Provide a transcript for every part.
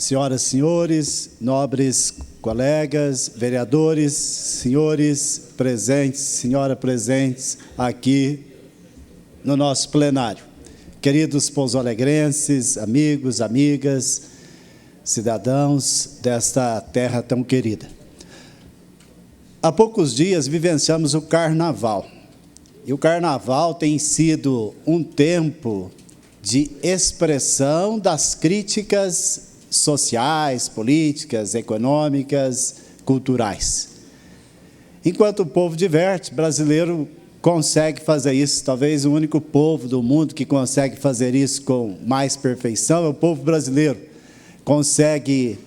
Senhoras e senhores, nobres colegas, vereadores, senhores presentes, senhora presentes aqui no nosso plenário. Queridos pouso-alegrenses, amigos, amigas, cidadãos desta terra tão querida. Há poucos dias vivenciamos o Carnaval. E o Carnaval tem sido um tempo de expressão das críticas sociais, políticas, econômicas, culturais. Enquanto o povo diverte, brasileiro consegue fazer isso. Talvez o único povo do mundo que consegue fazer isso com mais perfeição é o povo brasileiro. Consegue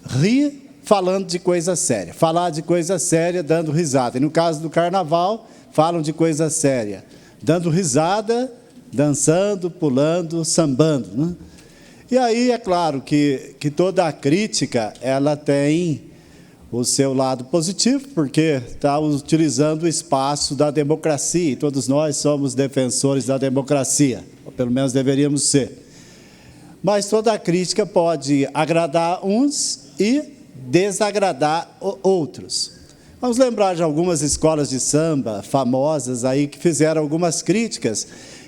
rir falando de coisa séria, falar de coisa séria dando risada. E no caso do Carnaval, falam de coisa séria, dando risada, dançando, pulando, sambando, né? E aí, é claro que toda a crítica, ela tem o seu lado positivo, porque está utilizando o espaço da democracia, e todos nós somos defensores da democracia, ou pelo menos deveríamos ser. Mas toda a crítica pode agradar uns e desagradar outros. Vamos lembrar de algumas escolas de samba famosas aí que fizeram algumas críticas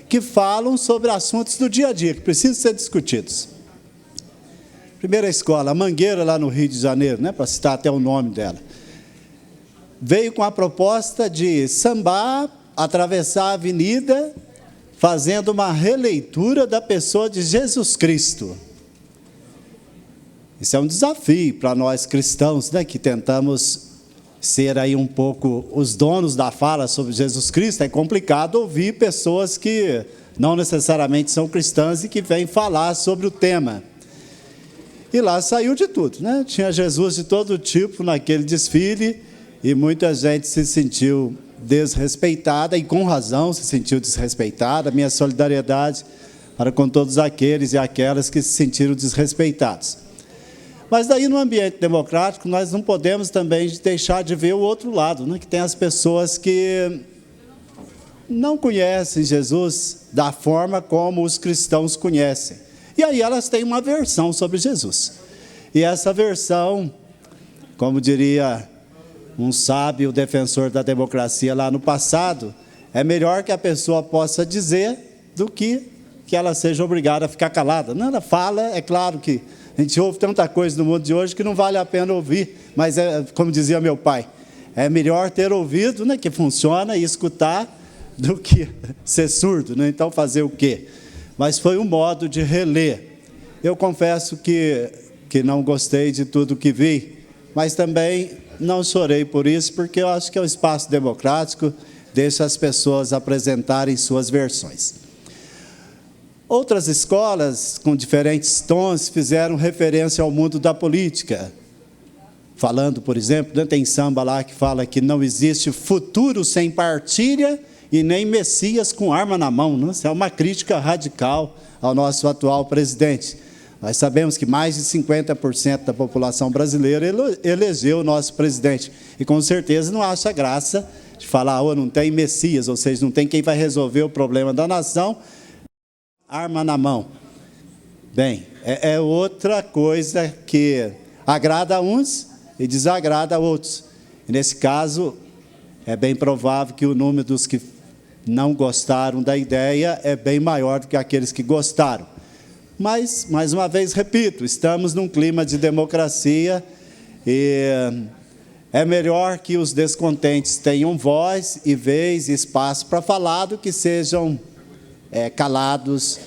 que falam sobre assuntos do dia a dia, que precisam ser discutidos. Primeira escola, a Mangueira, lá no Rio de Janeiro, né, para citar até o nome dela, veio com a proposta de sambar, atravessar a avenida, fazendo uma releitura da pessoa de Jesus Cristo. Isso é um desafio para nós cristãos, né, que tentamos ser aí um pouco os donos da fala sobre Jesus Cristo. É complicado ouvir pessoas que não necessariamente são cristãs e que vêm falar sobre o tema. E lá saiu de tudo, né? Tinha Jesus de todo tipo naquele desfile e muita gente se sentiu desrespeitada, e com razão se sentiu desrespeitada. Minha solidariedade para com todos aqueles e aquelas que se sentiram desrespeitados. Mas daí, no ambiente democrático, nós não podemos também deixar de ver o outro lado, né? Que tem as pessoas que não conhecem Jesus da forma como os cristãos conhecem. E aí elas têm uma versão sobre Jesus. E essa versão, como diria um sábio defensor da democracia lá no passado, é melhor que a pessoa possa dizer do que ela seja obrigada a ficar calada. Não, ela fala, é claro que a gente ouve tanta coisa no mundo de hoje que não vale a pena ouvir, mas, como dizia meu pai, é melhor ter ouvido, né, que funciona, e escutar, do que ser surdo, né? Então, fazer o quê? Mas foi um modo de reler. Eu confesso que não gostei de tudo que vi, mas também não chorei por isso, porque eu acho que é um espaço democrático, deixa as pessoas apresentarem suas versões. Outras escolas, com diferentes tons, fizeram referência ao mundo da política. Falando, por exemplo, tem samba lá que fala que não existe futuro sem partilha e nem Messias com arma na mão, né? Isso é uma crítica radical ao nosso atual presidente. Nós sabemos que mais de 50% da população brasileira elegeu o nosso presidente. E com certeza não acha graça de falar, não tem Messias, ou seja, não tem quem vai resolver o problema da nação, arma na mão. Bem, é outra coisa que agrada a uns e desagrada a outros. E nesse caso, é bem provável que o número dos que não gostaram da ideia é bem maior do que aqueles que gostaram. Mas, mais uma vez, repito, estamos num clima de democracia e é melhor que os descontentes tenham voz e vez e espaço para falar do que sejam calados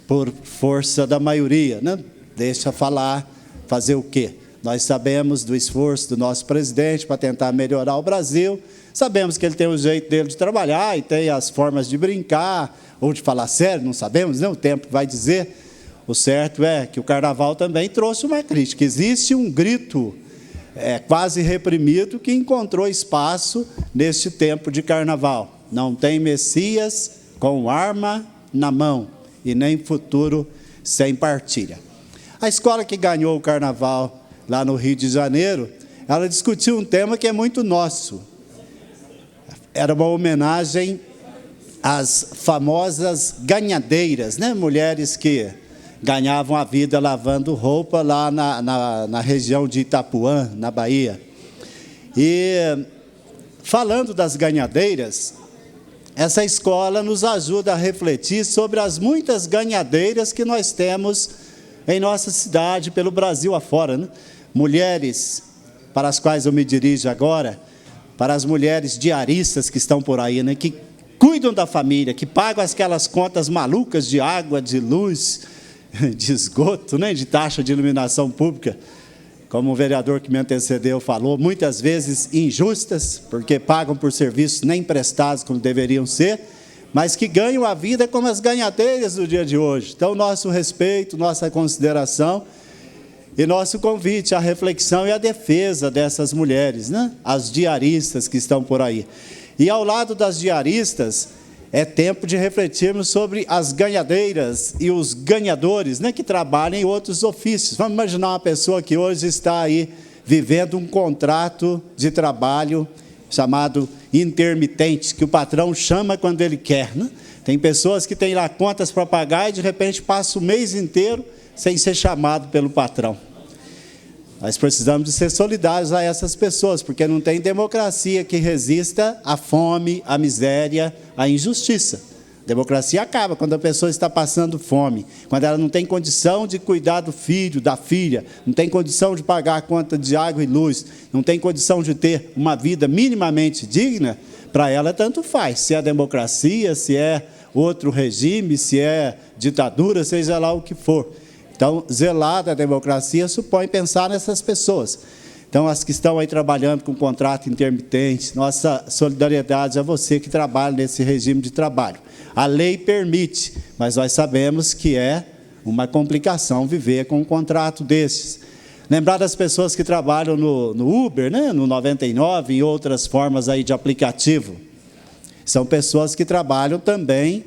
por força da maioria, né? Deixa falar, fazer o quê? Nós sabemos do esforço do nosso presidente para tentar melhorar o Brasil, sabemos que ele tem o jeito dele de trabalhar e tem as formas de brincar ou de falar sério, não sabemos, né? O tempo vai dizer. O certo é que o Carnaval também trouxe uma crítica. Existe um grito quase reprimido que encontrou espaço neste tempo de Carnaval. Não tem Messias com arma na mão e nem futuro sem partilha. A escola que ganhou o Carnaval lá no Rio de Janeiro, ela discutiu um tema que é muito nosso. Era uma homenagem às famosas ganhadeiras, né? Mulheres que ganhavam a vida lavando roupa lá na região de Itapuã, na Bahia. E falando das ganhadeiras, essa escola nos ajuda a refletir sobre as muitas ganhadeiras que nós temos em nossa cidade, pelo Brasil afora, né? Mulheres, para as quais eu me dirijo agora, para as mulheres diaristas que estão por aí, né? Que cuidam da família, que pagam aquelas contas malucas de água, de luz, de esgoto, né? De taxa de iluminação pública, como o vereador que me antecedeu falou, muitas vezes injustas, porque pagam por serviços nem prestados como deveriam ser, mas que ganham a vida como as ganhadeiras do dia de hoje. Então, nosso respeito, nossa consideração e nosso convite à reflexão e à defesa dessas mulheres, né? As diaristas que estão por aí. E ao lado das diaristas, é tempo de refletirmos sobre as ganhadeiras e os ganhadores, né, que trabalham em outros ofícios. Vamos imaginar uma pessoa que hoje está aí vivendo um contrato de trabalho chamado intermitente, que o patrão chama quando ele quer, né? Tem pessoas que têm lá contas para pagar e de repente passa o mês inteiro sem ser chamado pelo patrão. Nós precisamos de ser solidários a essas pessoas, porque não tem democracia que resista à fome, à miséria, à injustiça. A democracia acaba quando a pessoa está passando fome, quando ela não tem condição de cuidar do filho, da filha, não tem condição de pagar a conta de água e luz, não tem condição de ter uma vida minimamente digna. Para ela tanto faz, se é democracia, se é outro regime, se é ditadura, seja lá o que for. Então, zelar da democracia supõe pensar nessas pessoas. Então, as que estão aí trabalhando com contrato intermitente, nossa solidariedade a você que trabalha nesse regime de trabalho. A lei permite, mas nós sabemos que é uma complicação viver com um contrato desses. Lembrar das pessoas que trabalham no Uber, né? No 99, e outras formas aí de aplicativo. São pessoas que trabalham também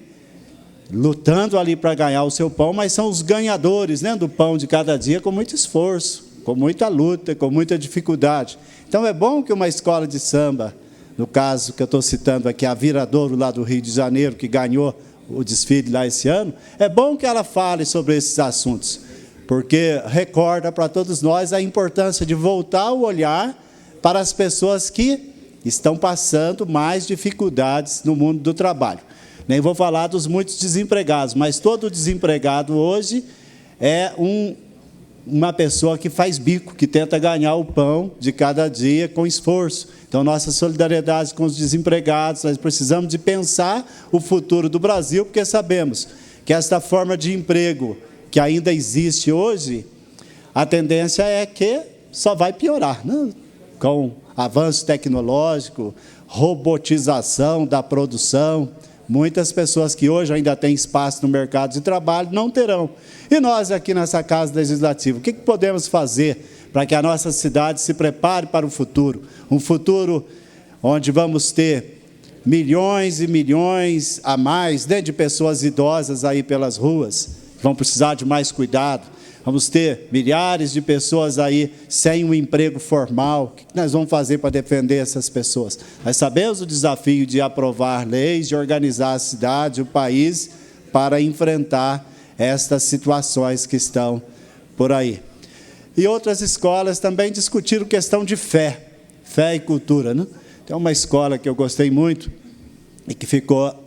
lutando ali para ganhar o seu pão, mas são os ganhadores, né, do pão de cada dia com muito esforço, com muita luta, com muita dificuldade. Então é bom que uma escola de samba, no caso que eu estou citando aqui, a Viradouro lá do Rio de Janeiro, que ganhou o desfile lá esse ano, é bom que ela fale sobre esses assuntos, porque recorda para todos nós a importância de voltar o olhar para as pessoas que estão passando mais dificuldades no mundo do trabalho. Nem vou falar dos muitos desempregados, mas todo desempregado hoje é uma pessoa que faz bico, que tenta ganhar o pão de cada dia com esforço. Então, nossa solidariedade com os desempregados, nós precisamos de pensar o futuro do Brasil, porque sabemos que esta forma de emprego que ainda existe hoje, a tendência é que só vai piorar, né? Com avanço tecnológico, robotização da produção. Muitas pessoas que hoje ainda têm espaço no mercado de trabalho não terão. E nós aqui nessa Casa Legislativa, o que podemos fazer para que a nossa cidade se prepare para o futuro? Um futuro onde vamos ter milhões e milhões a mais, né, de pessoas idosas aí pelas ruas, que vão precisar de mais cuidado. Vamos ter milhares de pessoas aí sem um emprego formal. O que nós vamos fazer para defender essas pessoas? Nós sabemos o desafio de aprovar leis, de organizar a cidade, o país, para enfrentar estas situações que estão por aí. E outras escolas também discutiram questão de fé e cultura, né? Tem uma escola que eu gostei muito e que ficou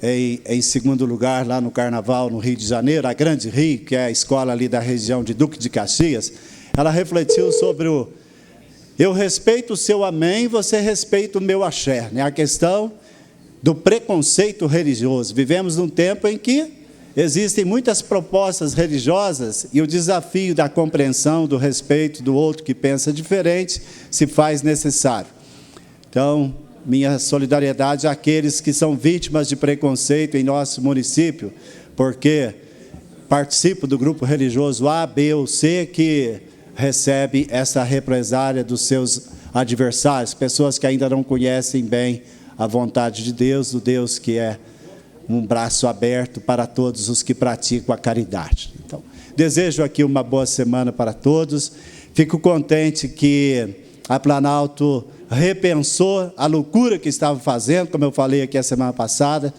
em segundo lugar lá no Carnaval, no Rio de Janeiro, a Grande Rio, que é a escola ali da região de Duque de Caxias. Ela refletiu sobre eu respeito o seu amém, você respeita o meu axé, né? A questão do preconceito religioso. Vivemos num tempo em que existem muitas propostas religiosas e o desafio da compreensão, do respeito do outro que pensa diferente se faz necessário. Então, minha solidariedade àqueles que são vítimas de preconceito em nosso município, porque participo do grupo religioso A, B ou C, que recebe essa represália dos seus adversários, pessoas que ainda não conhecem bem a vontade de Deus, o Deus que é um braço aberto para todos os que praticam a caridade. Então, desejo aqui uma boa semana para todos. Fico contente que a Planalto repensou a loucura que estava fazendo, como eu falei aqui a semana passada.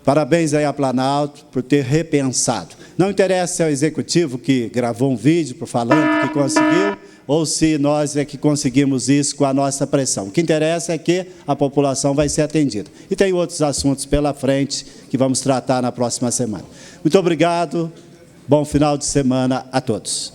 Parabéns aí à Planalto por ter repensado. Não interessa se é o executivo que gravou um vídeo falando que conseguiu, ou se nós é que conseguimos isso com a nossa pressão. O que interessa é que a população vai ser atendida. E tem outros assuntos pela frente que vamos tratar na próxima semana. Muito obrigado, bom final de semana a todos.